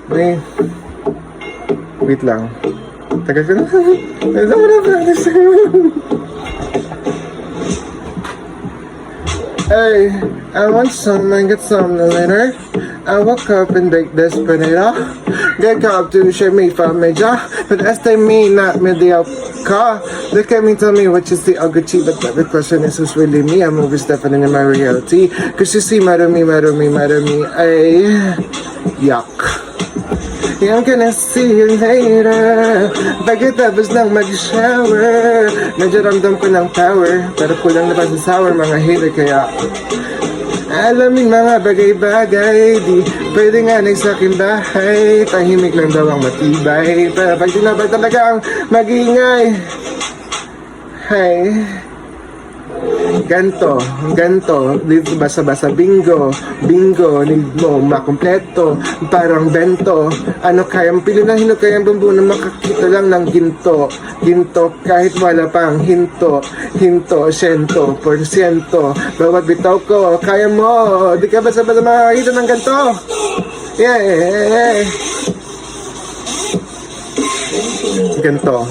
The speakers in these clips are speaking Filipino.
Wait. Wait lang. Tagal ko na. Wala mo na practice. Hey, I want some and get some later. I woke up and baked this potato. Get up to share me from major. But as they mean not mediocre. Look at me, tell me what you see, I'll get you. But the question is who's really me? I'm overstepping into my reality. Cause you see, matter me, ay, yuck. Yeah, I'm gonna see you later. Pagkatapos lang mag-shower, medyo ramdam ko ng power, pero kulang na pa sa sour mga hater. Kaya alamin mga bagay-bagay, di pwede nga sa aking bahay. Tahimik lang daw ang matibay, pero pag tinabay talaga ang mag-ingay. Hay, ganto, dito basa-basa, bingo, need mo makumpleto, parang bento, ano kayang pilinahin o kayang bumbu na makakita lang ng ginto, kahit wala pang hinto, 100%, bawat bitaw ko, kaya mo, di ka basa-basa makakita ng ganto, yeah, ganto.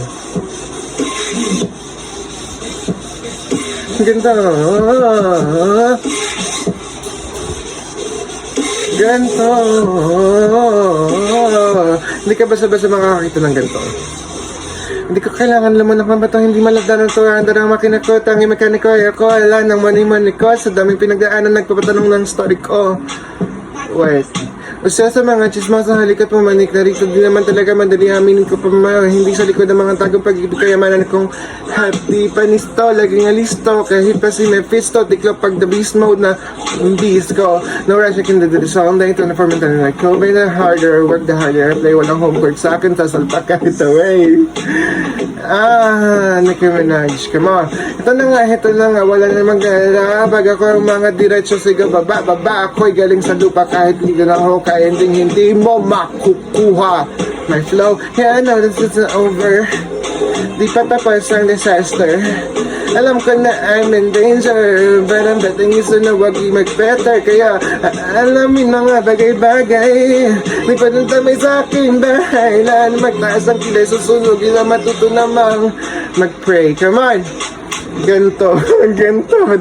Ganto. Hindi ka basta-basta makakakita ng ganito. Hindi ko kailangan laman ng mabato, hindi malagdan ng turanda ng makina ko, tangi mekaniko, ako, ala ng money ko, sa daming pinagdaanan, nagpapatanong ng story ko. Wait. O siya sa mga chismosa halikat mo manik na rito, di naman talaga madali aminin ko pa hindi sa likod ng mga tagong pag-ibig kayamanan kong happy panisto, laging alisto, kahit pa si Mephisto, tiklo pag the beast mode na beast ko. No rush, I can do this all day, 24 mental like ko, by the harder, work the harder, play walang homework sa akin, sasalpa kahit away. Nicki Minaj, come on. Ito na nga, wala namang garabag ako ang mga diretsyo, sigaw, baba, ako'y galing sa lupa kahit hindi na ako kaya hindi mo makukuha my flow. Yeah, I know this isn't over. Di pa tapos ang disaster. Alam ko na I'm in danger, but I'm betting isa na wag mag-better. Kaya alamin mga bagay-bagay, di pa nang tamay sa aking bahay. Laan magtaas ang kilay, susunugin na matuto namang mag-pray. Come on! Ganto,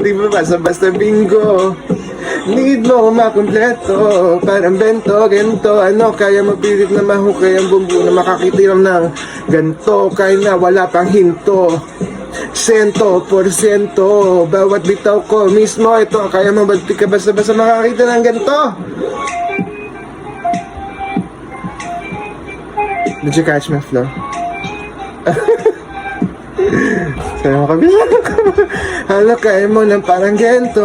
di ba basta bingo? Need mo makumpleto, parang bento, gento, ano, kaya mapilit na mahukay ang bumbu na makakitiram ng ganto, kaya na wala pang hinto. 100%, bawat bitaw ko mismo, ito, kaya mabagti ka basta-basta makakita ng ganto. Did you catch my flow? Kaya mo kabila ko. Halo kaya mo ng parang gento,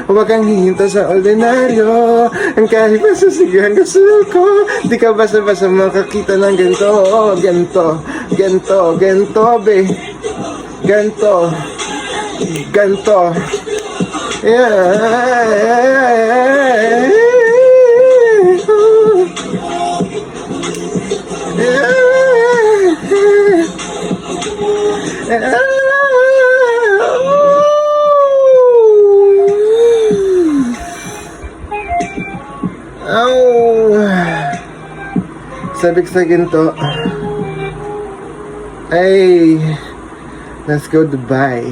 huwag kang hihinto sa ordinaryo. Ang kahit masasigahan gusto ko, di ka basta-basta makakita ng gento. Gento, be. Gento. Sabik sa ginto. Ay, let's go Dubai.